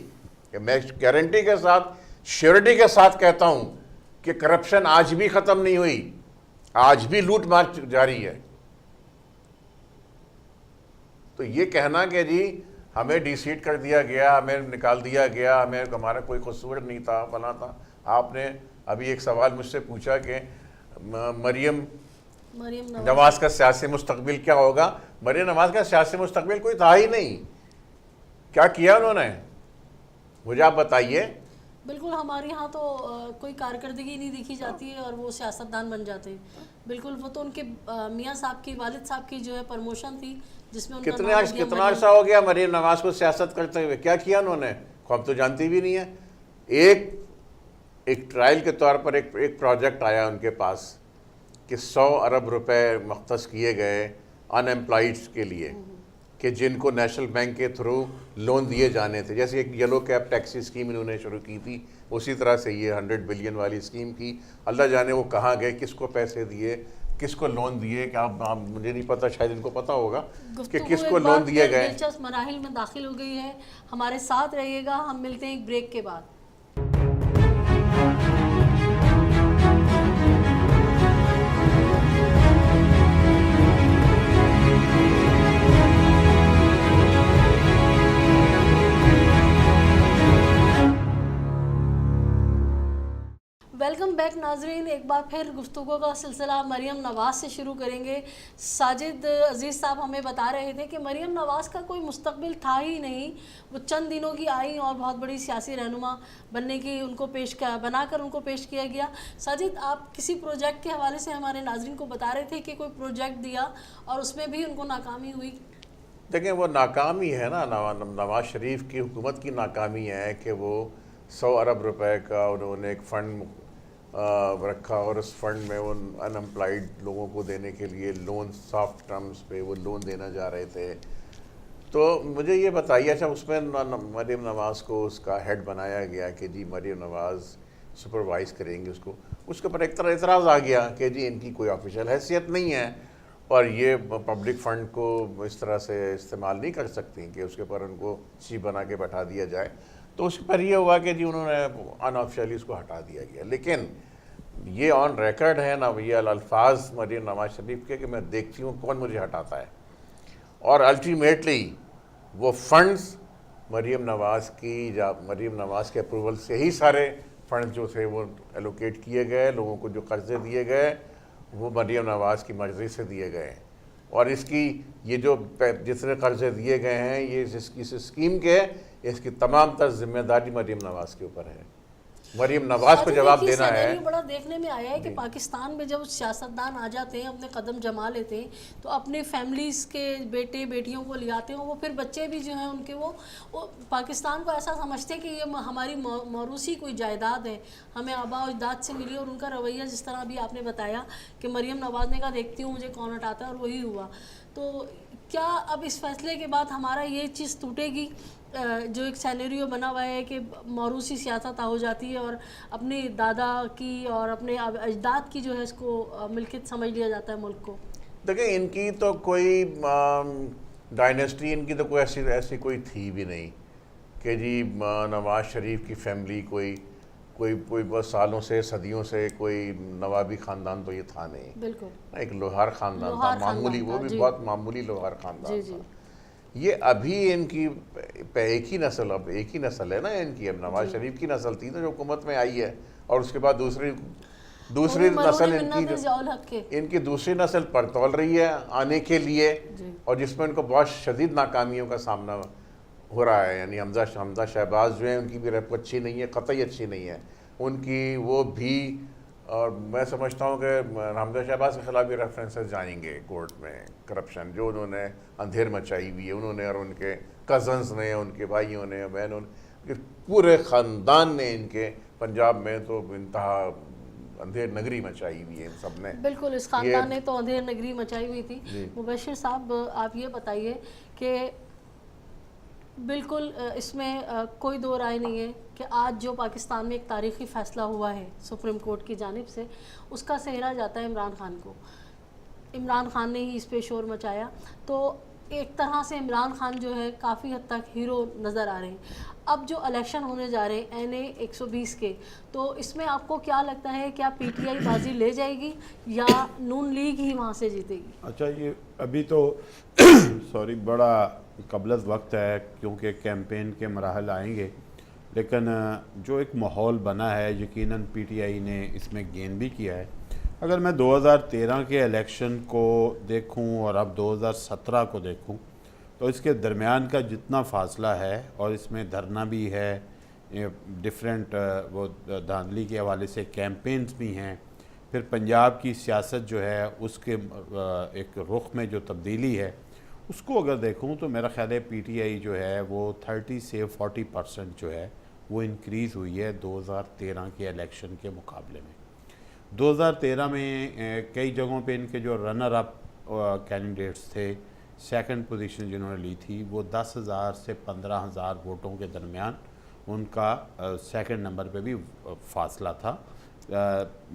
मैं गारंटी के साथ, श्योरिटी के साथ कहता हूँ कि करप्शन आज भी ख़त्म नहीं हुई, आज भी लूट मार जारी है। तो ये कहना कि जी हमें डिसीट कर दिया गया, हमें निकाल दिया गया, हमारा कोई कसूर नहीं था, फला था। आपने अभी एक सवाल मुझसे पूछा कि मरियम नवाज का सियासी मुस्तकबिल क्या होगा। मरियम नवाज का सियासी मुस्तकबिल कोई था ही नहीं। क्या किया उन्होंने, मुझे आप बताइए।
बिल्कुल, हमारे यहाँ तो कोई कारकर्दगी नहीं देखी जाती है और वो सियासतदान बन जाते हैं। बिल्कुल, वो तो उनके मियाँ साहब की, वालिद साहब की जो है प्रमोशन थी, जिसमें
कितना अर्सा हो गया मरियम नवाज को सियासत करते हुए। क्या किया उन्होंने, कौम तो जानती भी नहीं है। एक ट्रायल के तौर पर एक प्रोजेक्ट आया उनके पास कि 100 अरब रुपए मख्तस किए गए अनएम्प्लॉयड्स के लिए, कि जिनको नेशनल बैंक के थ्रू लोन दिए जाने थे। जैसे एक येलो कैप टैक्सी स्कीम इन्होंने शुरू की थी, उसी तरह से ये 100 बिलियन वाली स्कीम की। अल्लाह जाने वो कहाँ गए, किसको पैसे दिए, किसको लोन दिए, क्या मुझे नहीं पता, शायद इनको पता होगा कि किसको लोन दिए गए।
दिलचस्प मराहिल में दाखिल हो गई है। हमारे साथ रहिएगा, हम मिलते हैं एक ब्रेक के बाद। वेलकम बैक नाजरीन। एक बार फिर गुफ्तगू का सिलसिला मरियम नवाज़ से शुरू करेंगे। साजिद अजीज़ साहब हमें बता रहे थे कि मरियम नवाज़ का कोई मुस्तकबिल था ही नहीं। वो चंद दिनों की आई और बहुत बड़ी सियासी रहनुमा बनने की बनाकर उनको पेश किया गया। साजिद, आप किसी प्रोजेक्ट के हवाले से हमारे नाजरीन को बता रहे थे कि कोई प्रोजेक्ट दिया और उसमें भी उनको नाकामी हुई।
देखें, वो नाकामी है ना, नवाज शरीफ की हुकूमत की नाकामी है कि वो 100 अरब रुपए का उन्होंने एक फ़ंड रखा, और उस फंड में वो अनएम्प्लॉयड लोगों को देने के लिए लोन, सॉफ्ट टर्म्स पे वो लोन देना जा रहे थे। तो मुझे ये बताइए, अच्छा उसमें मरियम नवाज़ को उसका हेड बनाया गया कि जी मरियम नवाज़ सुपरवाइज़ करेंगे उसको। उसके ऊपर एक तरह एतराज़ आ गया कि जी इनकी कोई ऑफिशियल हैसियत नहीं है और ये पब्लिक फ़ंड को इस तरह से इस्तेमाल नहीं कर सकती कि उसके ऊपर उनको चीफ बना के बैठा दिया जाए। तो उस पर यह हुआ कि जी उन्होंने अनऑफिशियली उसको हटा दिया गया। लेकिन ये ऑन रिकॉर्ड है ना, ये अल्फाज मरियम नवाज शरीफ के कि मैं देखती हूँ कौन मुझे हटाता है, और अल्टीमेटली वो फंड्स मरियम नवाज़ के अप्रूवल से ही सारे फंड जो थे वो एलोकेट किए गए। लोगों को जो कर्जे दिए गए वो मरियम नवाज़ की मर्ज़ी से दिए गए, और इसकी ये जो जितने कर्जे दिए गए हैं, ये इस स्कीम के, इसकी तमाम तर जिम्मेदारी मरियम नवाज़ के ऊपर है। मरीम नवाज को जवाब
देखिए,
देना है।
सिनेरियो बड़ा देखने में आया है कि पाकिस्तान में जब सियासतदान आ जाते हैं, अपने कदम जमा लेते हैं, तो अपने फैमिलीज के बेटे बेटियों को ले आते हैं, वो फिर बच्चे भी जो हैं उनके वो पाकिस्तान को ऐसा समझते हैं कि ये हमारी मौरूसी कोई जायदाद है, हमें आबा और अजदाद से मिली। और उनका रवैया जिस तरह अभी आपने बताया कि मरीम नवाज ने कहा देखती हूँ मुझे कौन हटाता है, और वही हुआ। तो क्या अब इस फैसले के बाद हमारा ये चीज़ टूटेगी, जो एक सिनेरियो बना हुआ है कि मौरूसी सियासत हो जाती है और अपने दादा की और अपने अजदाद की जो है इसको मिल्कियत समझ लिया जाता है मुल्क को?
देखिए, इनकी तो कोई डायनेस्टी, इनकी तो कोई ऐसी कोई थी भी नहीं कि जी नवाज शरीफ की फैमिली कोई बहुत सालों से, सदियों से कोई नवाबी ख़ानदान तो ये था नहीं।
बिल्कुल
एक लोहार ख़ानदान था, मामूली, वो भी बहुत मामूली लोहार ख़ानदान था। ये अभी इनकी एक ही नस्ल, अब एक ही नस्ल है ना इनकी, अब नवाज शरीफ की नस्ल थी तो जो हुकूमत में आई है, और उसके बाद दूसरी नस्ल इनकी दूसरी नस्ल पड़तोल रही है आने के लिए, और जिसमें इनको बहुत शदीद नाकामियों का सामना हो रहा है। यानी हमजा शहबाज जो है, उनकी भी रैप अच्छी नहीं है, कतई अच्छी नहीं है उनकी, वो भी। और मैं समझता हूँ कि हमजा शहबाज के खिलाफ भी रेफरेंसेस जाएंगे कोर्ट में, करप्शन जो उन्होंने अंधेर मचाई हुई है उन्होंने, और उनके कज़न्स ने, उनके भाइयों ने, बहनों ने, पूरे ख़ानदान ने इनके पंजाब में तो इंतहा अंधेर नगरी मचाई हुई है इन सब ने।
बिल्कुल, इस ख़ानदान ने तो अंधेर नगरी मचाई हुई थी। मुबशिर साहब, आप ये बताइए कि बिल्कुल इसमें कोई दो राय नहीं है कि आज जो पाकिस्तान में एक तारीख़ी फ़ैसला हुआ है सुप्रीम कोर्ट की जानिब से, उसका सेहरा जाता है इमरान खान को। इमरान खान ने ही इस पे शोर मचाया, तो एक तरह से इमरान खान जो है काफ़ी हद तक हीरो नज़र आ रहे हैं। अब जो इलेक्शन होने जा रहे हैं NA 120 के, तो इसमें आपको क्या लगता है, क्या PTI बाजी ले जाएगी या नून लीग ही वहाँ से जीतेगी?
अच्छा, ये अभी तो सॉरी बड़ा कबलत वक्त है क्योंकि कैंपेन के मराहल आएंगे, लेकिन जो एक माहौल बना है यकीनन PTI ने इसमें गेन भी किया है। अगर मैं 2013 के इलेक्शन को देखूं और अब 2017 को देखूं, तो इसके दरमियान का जितना फासला है, और इसमें धरना भी है, डिफरेंट वो धांधली के हवाले से कैंपेन्स भी हैं, फिर पंजाब की सियासत जो है उसके एक रुख में जो तब्दीली है उसको अगर देखूं, तो मेरा ख्याल है PTI जो है वो 30 से 40% जो है वो इंक्रीज़ हुई है 2013 के इलेक्शन के मुकाबले में। 2013 में कई जगहों पे इनके जो रनर अप कैंडिडेट्स थे, सेकंड पोजीशन जिन्होंने ली थी, वो 10,000 से 15,000 वोटों के दरमियान उनका सेकंड नंबर पे भी फासला था।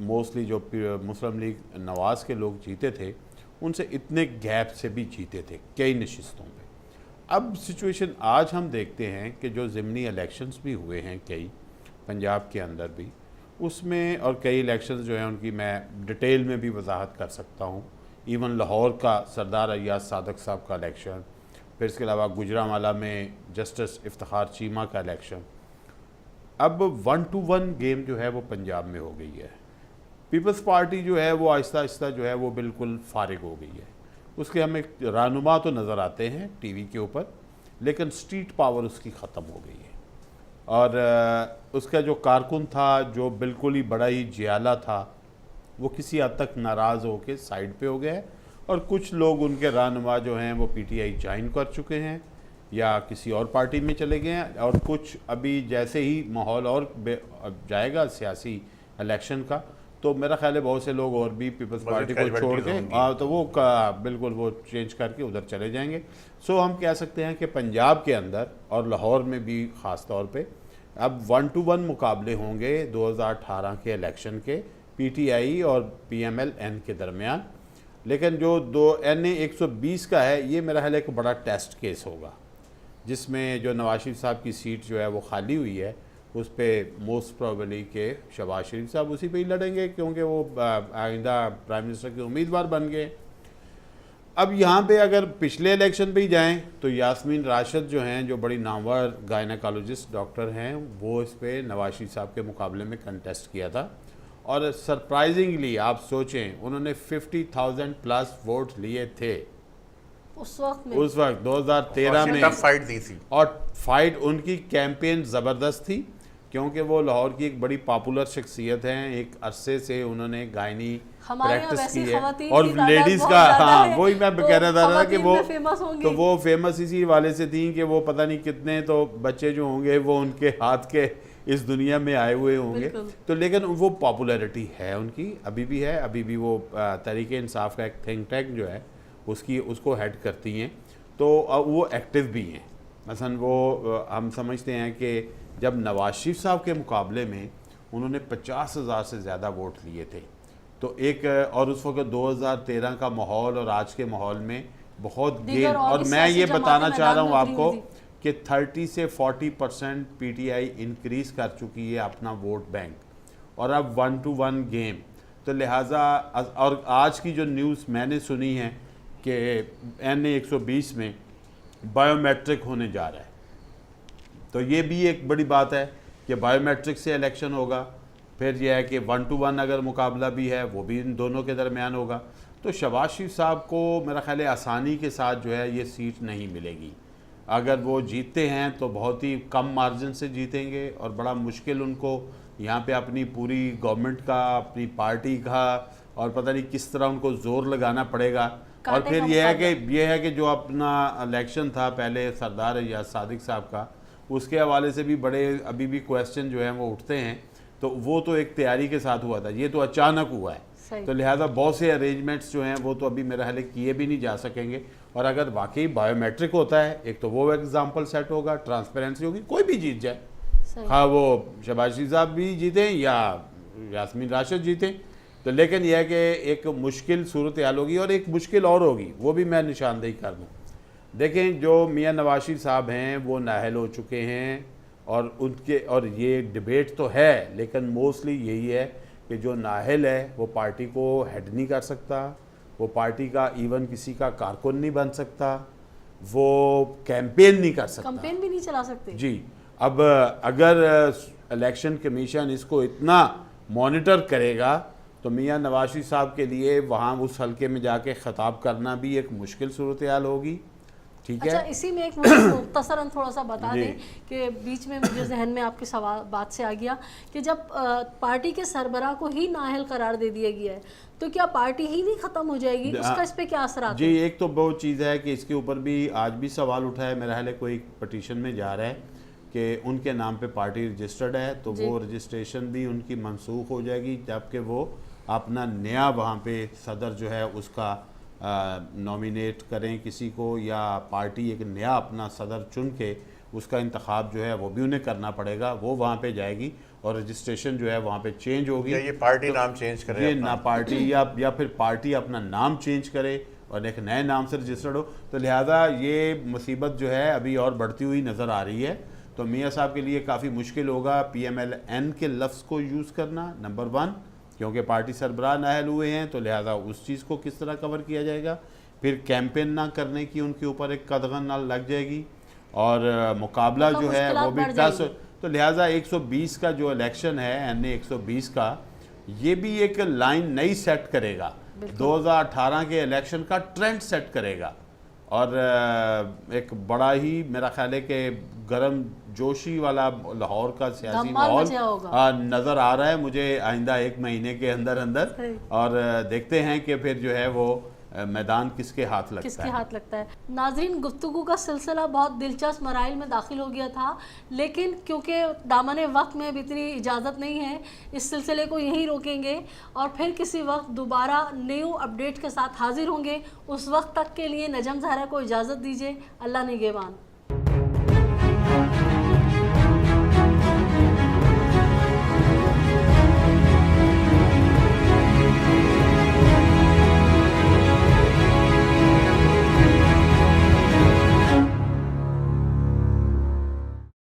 मोस्टली जो मुस्लिम लीग नवाज़ के लोग जीते थे, उनसे इतने गैप से भी जीते थे कई नशिस्तों पे। अब सिचुएशन आज हम देखते हैं कि जो ज़िमनी इलेक्शंस भी हुए हैं कई पंजाब के अंदर भी, उसमें और कई इलेक्शंस जो हैं उनकी मैं डिटेल में भी वजाहत कर सकता हूँ। इवन लाहौर का सरदार अय्याज सादक साहब का इलेक्शन, फिर इसके अलावा गुजरांवाला में जस्टिस इफ्तिखार चीमा का इलेक्शन। अब 1 to 1 गेम जो है वो पंजाब में हो गई है। पीपल्स पार्टी जो है वो आहिस्ता आहिस्ता जो है वो बिल्कुल फारिग हो गई है। उसके हमें रहनुमा तो नज़र आते हैं टीवी के ऊपर, लेकिन स्ट्रीट पावर उसकी ख़त्म हो गई है। और उसका जो कारकुन था, जो बिल्कुल ही बड़ा ही जियाला था, वो किसी हद तक नाराज़ होकर साइड पे हो गया है, और कुछ लोग उनके रहनुमा जो हैं वो PTI ज्वाइन कर चुके हैं या किसी और पार्टी में चले गए हैं, और कुछ अभी जैसे ही माहौल और जाएगा सियासी इलेक्शन का, तो मेरा ख्याल है बहुत से लोग और भी पीपल्स पार्टी को छोड़ के तो वो बिल्कुल वो चेंज करके उधर चले जाएंगे। सो हम कह सकते हैं कि पंजाब के अंदर और लाहौर में भी ख़ास तौर पे अब 1 to 1 मुकाबले होंगे 2018 के इलेक्शन के PTI और PML-N के दरमियान। लेकिन जो NA 120 का है, ये मेरा ख्याल है एक बड़ा टेस्ट केस होगा, जिसमें जो नवाज शरीफ साहब की सीट जो है वो खाली हुई है, उस पर मोस्ट प्रोबेबली के शहबाज शरीफ साहब उसी पे ही लड़ेंगे, क्योंकि वो आइंदा प्राइम मिनिस्टर के उम्मीदवार बन गए। अब यहाँ पे अगर पिछले इलेक्शन पे ही जाएं, तो यास्मीन राशिद जो हैं, जो बड़ी नामवर गायनेकोलॉजिस्ट डॉक्टर हैं, वो इस पर नवाज शरीफ साहब के मुकाबले में कंटेस्ट किया था, और सरप्राइजिंगली आप सोचें उन्होंने 50,000 प्लस वोट लिए थे
उस वक्त 2013
में। फाइट दी थी,
और फाइट उनकी कैंपेन ज़बरदस्त थी। क्योंकि वो लाहौर की एक बड़ी पॉपुलर शख्सियत हैं, एक अरसे से उन्होंने गायनी प्रैक्टिस की है और लेडीज़ का, हाँ वही मैं कह रहा था कि वो तो वो फेमस इसी वाले से थी कि वो पता नहीं कितने तो बच्चे जो होंगे वो उनके हाथ के इस दुनिया में आए हुए होंगे। तो लेकिन वो पॉपुलैरिटी है उनकी, अभी भी है, अभी भी वो तहरीक इंसाफ का एक थिंक टैंक जो है उसको हेड करती हैं, तो वो एक्टिव भी हैं। मसलन वो हम समझते हैं कि जब नवाज शरीफ साहब के मुकाबले में उन्होंने 50,000 से ज़्यादा वोट लिए थे, तो एक और उस वक्त 2013 का माहौल और आज के माहौल में बहुत गेन, और मैं ये बताना चाह रहा हूँ आपको कि 30 से 40% पीटीआई इंक्रीज़ कर चुकी है अपना वोट बैंक, और अब 1-to-1 गेम। तो लिहाजा और आज की जो न्यूज़ मैंने सुनी है कि NA 120 में बायोमेट्रिक होने जा रहा है, तो ये भी एक बड़ी बात है कि बायोमेट्रिक से इलेक्शन होगा। फिर यह है कि 1-to-1 अगर मुकाबला भी है वो भी इन दोनों के दरमियान होगा। तो शहबाज शरीफ साहब को मेरा ख्याल है आसानी के साथ जो है ये सीट नहीं मिलेगी। अगर वो जीतते हैं तो बहुत ही कम मार्जिन से जीतेंगे और बड़ा मुश्किल उनको यहाँ पे अपनी पूरी गवर्नमेंट का, अपनी पार्टी का, और पता नहीं किस तरह उनको ज़ोर लगाना पड़ेगा। और फिर यह है कि जो अपना इलेक्शन था पहले सरदार या सादिक साहब का, उसके हवाले से भी बड़े अभी भी क्वेश्चन जो हैं वो उठते हैं। तो वो तो एक तैयारी के साथ हुआ था, ये तो अचानक हुआ है, तो लिहाजा बहुत से अरेंजमेंट्स जो हैं वो तो अभी मेरा ख्याल किए भी नहीं जा सकेंगे। और अगर वाकई बायोमेट्रिक होता है, एक तो वो एग्जाम्पल सेट होगा, ट्रांसपेरेंसी होगी, कोई भी जीत जाए, हाँ वो शहबाज शरीफ साहब भी जीतें या यास्मीन राशिद जीतें, तो लेकिन यह है कि एक मुश्किल सूरत हाल होगी। और एक मुश्किल और होगी, वो भी मैं निशानदेही कर दूँ। देखें, जो मियां नवाज शरीफ साहब हैं वो नाअहल हो चुके हैं, और ये डिबेट तो है, लेकिन मोस्टली यही है कि जो नाअहल है वो पार्टी को हेड नहीं कर सकता, वो पार्टी का इवन किसी का कारकुन नहीं बन सकता, वो कैंपेन नहीं कर सकता,
कैंपेन भी नहीं चला सकते
जी। अब अगर इलेक्शन कमीशन इसको इतना मॉनिटर करेगा तो मियां नवाज शरीफ साहब के लिए वहाँ उस हल्के में जाके ख़ताब करना भी एक मुश्किल सूरत हाल होगी। ठीक है।
अच्छा, इसी में एक मुख्तसरन थोड़ा सा बता दें कि बीच में मुझे जहन में आपके सवाल बात से आ गया कि जब पार्टी के सरबराह को ही नाअहल करार दे दिया गया है तो क्या पार्टी ही नहीं ख़त्म हो जाएगी? उसका इस पे क्या असर आता है?
जी, एक तो बहुत चीज़ है कि इसके ऊपर भी आज भी सवाल उठा है, मेरा ख्याल है कोई पटिशन में जा रहा है कि उनके नाम पे पार्टी रजिस्टर्ड है, तो वो रजिस्ट्रेशन भी उनकी मनसूख हो जाएगी, जबकि वो अपना नया वहाँ पे सदर जो है उसका नॉमिनेट करें किसी को, या पार्टी एक नया अपना सदर चुन के उसका इंतखाब जो है वो भी उन्हें करना पड़ेगा, वो वहाँ पे जाएगी और रजिस्ट्रेशन जो है वहाँ पे चेंज होगी।
ये पार्टी तो नाम चेंज करे,
ये ना पार्टी या फिर पार्टी अपना नाम चेंज करे और एक नए नाम से रजिस्टर्ड हो। तो लिहाजा ये मुसीबत जो है अभी और बढ़ती हुई नज़र आ रही है। तो मियाँ साहब के लिए काफ़ी मुश्किल होगा PMLN के लफ्ज़ को यूज़ करना, नंबर 1, क्योंकि पार्टी सरबराह नाअहल हुए हैं, तो लिहाजा उस चीज़ को किस तरह कवर किया जाएगा। फिर कैंपेन ना करने की उनके ऊपर एक कदगन ना लग जाएगी, और मुकाबला जो है वो भी टस। तो लिहाजा 120 का जो इलेक्शन है NA 120 का, ये भी एक लाइन नई सेट करेगा, 2018 के इलेक्शन का ट्रेंड सेट करेगा, और एक बड़ा ही मेरा ख्याल है कि गर्म जोशी वाला लाहौर का सियासी माहौल नज़र आ रहा है मुझे आइंदा 1 महीने के अंदर अंदर। और देखते हैं कि फिर जो है वो मैदान किसके हाथ लगता है।
नाज़रीन, गुफ्तगू का सिलसिला बहुत दिलचस्प मराइल में दाखिल हो गया था, लेकिन क्योंकि दामन वक्त में अब इतनी इजाज़त नहीं है, इस सिलसिले को यहीं रोकेंगे और फिर किसी वक्त दोबारा न्यू अपडेट के साथ हाजिर होंगे। उस वक्त तक के लिए नजम ज़हरा को इजाज़त दीजिए। अल्लाह निगहबान।